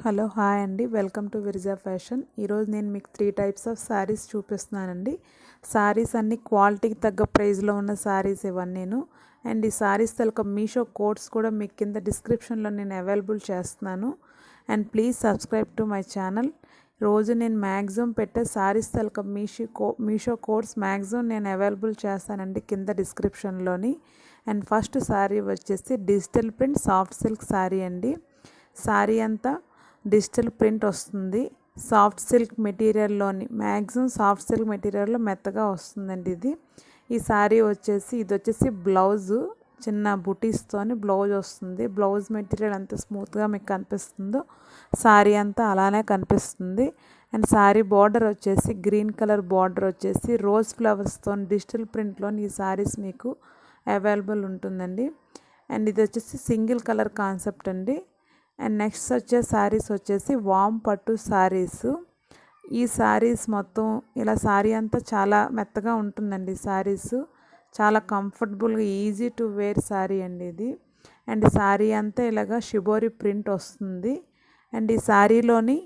Hello hi అండి, welcome to విరిజా fashion. ఈరోజు నేను మీకు 3 టైప్స్ ఆఫ్ శారీస్ చూపిస్తున్నానండి. శారీస్ అన్ని క్వాలిటీకి తగ్గ ప్రైస్లో ఉన్న శారీస్ ఇవన్నీను. అండ్ ఈ శారీస్ తాలూకా మీషో కోడ్స్ కూడా మీకు కింద డిస్క్రిప్షన్లో నేను అవైలబుల్ చేస్తున్నాను. And please subscribe to my channel. రోజు నేను మ్యాక్సిమం పెట్టే శారీస్ తాలూకా మీషో కోడ్స్ మ్యాక్సిమం నేను అవైలబుల్ చేస్తానండి కింద డిస్క్రిప్షన్లోని. అండ్ ఫస్ట్ శారీ వచ్చేసి digital print soft silk sari అండి. శారీ అంతా డిజిటల్ ప్రింట్ వస్తుంది. సాఫ్ట్ సిల్క్ మెటీరియల్లోని మ్యాక్సిమం సాఫ్ట్ సిల్క్ మెటీరియల్లో మెత్తగా వస్తుందండి ఈ శారీ వచ్చేసి. ఇది వచ్చేసి బ్లౌజు చిన్న బుటీస్తోని బ్లౌజ్ వస్తుంది. బ్లౌజ్ మెటీరియల్ ఎంత స్మూత్గా మీకు కనిపిస్తుందో శారీ అంతా అలానే కనిపిస్తుంది. అండ్ శారీ బార్డర్ వచ్చేసి గ్రీన్ కలర్ బార్డర్ వచ్చేసి రోజ్ ఫ్లవర్స్తో డిజిటల్ ప్రింట్లోని ఈ శారీస్ మీకు అవైలబుల్ ఉంటుందండి. అండ్ ఇది వచ్చేసి సింగిల్ కలర్ కాన్సెప్ట్ అండి. అండ్ నెక్స్ట్ వచ్చే శారీస్ వచ్చేసి వామ్ పట్టు శారీస్. ఈ శారీస్ మొత్తం ఇలా శారీ అంతా చాలా మెత్తగా ఉంటుందండి. శారీస్ చాలా కంఫర్టబుల్గా ఈజీ టు వేర్ శారీ అండి ఇది. అండ్ శారీ అంతా ఇలాగా షిబోరి ప్రింట్ వస్తుంది. అండ్ ఈ శారీలోని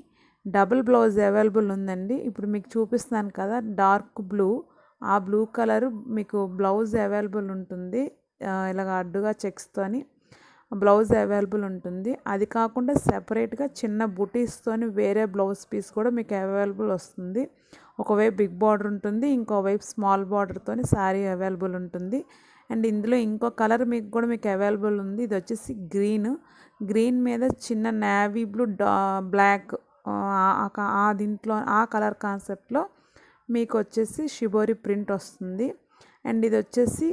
డబుల్ బ్లౌజ్ అవైలబుల్ ఉందండి. ఇప్పుడు మీకు చూపిస్తున్నాను కదా డార్క్ బ్లూ, ఆ బ్లూ కలర్ మీకు బ్లౌజ్ అవైలబుల్ ఉంటుంది. ఇలాగ అడ్డుగా చెక్స్తోని బ్లౌజ్ అవైలబుల్ ఉంటుంది. అది కాకుండా సెపరేట్గా చిన్న బుటీస్తోని వేరే బ్లౌజ్ పీస్ కూడా మీకు అవైలబుల్ వస్తుంది. ఒకవైపు బిగ్ బార్డర్ ఉంటుంది, ఇంకోవైపు స్మాల్ బార్డర్తోని శారీ అవైలబుల్ ఉంటుంది. అండ్ ఇందులో ఇంకో కలర్ మీకు అవైలబుల్ ఉంది. ఇది వచ్చేసి గ్రీన్ మీద చిన్న నేవీ బ్లూ బ్లాక్ దీంట్లో ఆ కలర్ కాన్సెప్ట్లో మీకు వచ్చేసి షిబోరి ప్రింట్ వస్తుంది. అండ్ ఇది వచ్చేసి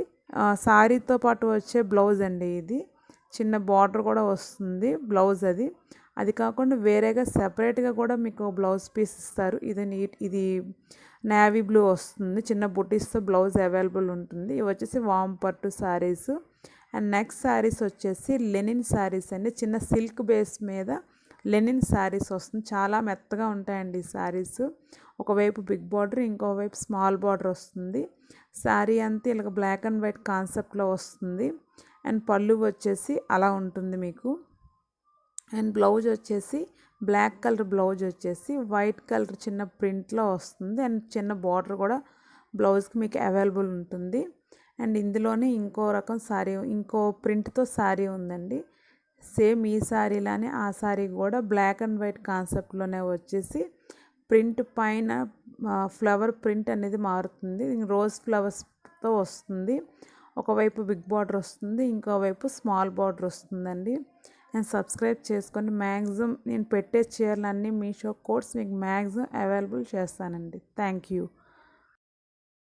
శారీతో పాటు వచ్చే బ్లౌజ్ అండి. ఇది చిన్న బార్డర్ కూడా వస్తుంది బ్లౌజ్. అది కాకుండా వేరేగా సెపరేట్గా కూడా మీకు బ్లౌజ్ పీస్ ఇస్తారు. ఇది నేవీ బ్లూ వస్తుంది, చిన్న బుటీస్తో బ్లౌజ్ అవైలబుల్ ఉంటుంది. ఇవి వచ్చేసి వామ్ పట్టు శారీస్. అండ్ నెక్స్ట్ శారీస్ వచ్చేసి లెనిన్ శారీస్ అండి. చిన్న సిల్క్ బేస్ మీద లెనిన్ శారీస్ వస్తుంది. చాలా మెత్తగా ఉంటాయండి ఈ శారీస్. ఒకవైపు బిగ్ బార్డర్, ఇంకోవైపు స్మాల్ బార్డర్ వస్తుంది. శారీ అంతా ఇలా బ్లాక్ అండ్ వైట్ కాన్సెప్ట్లో వస్తుంది. అండ్ పళ్ళు వచ్చేసి అలా ఉంటుంది మీకు. అండ్ బ్లౌజ్ వచ్చేసి బ్లాక్ కలర్ బ్లౌజ్ వచ్చేసి వైట్ కలర్ చిన్న ప్రింట్లో వస్తుంది. అండ్ చిన్న బార్డర్ కూడా బ్లౌజ్కి మీకు అవైలబుల్ ఉంటుంది. అండ్ ఇందులోనే ఇంకో రకం శారీ, ఇంకో ప్రింట్తో శారీ ఉందండి. సేమ్ ఈ శారీలానే ఆ శారీ కూడా బ్లాక్ అండ్ వైట్ కాన్సెప్ట్లోనే వచ్చేసి ప్రింట్ పైన ఫ్లవర్ ప్రింట్ అనేది మారుతుంది. రోజ్ ఫ్లవర్స్తో వస్తుంది. ఒకవైపు బిగ్ బార్డర్ వస్తుంది, ఇంకోవైపు స్మాల్ బార్డర్ వస్తుందండి. నేను సబ్స్క్రైబ్ చేసుకొని మ్యాక్సిమం నేను పెట్టే చీరలన్నీ మీషో కోడ్స్ మీకు మ్యాక్సిమం అవైలబుల్ చేస్తానండి. Thank you.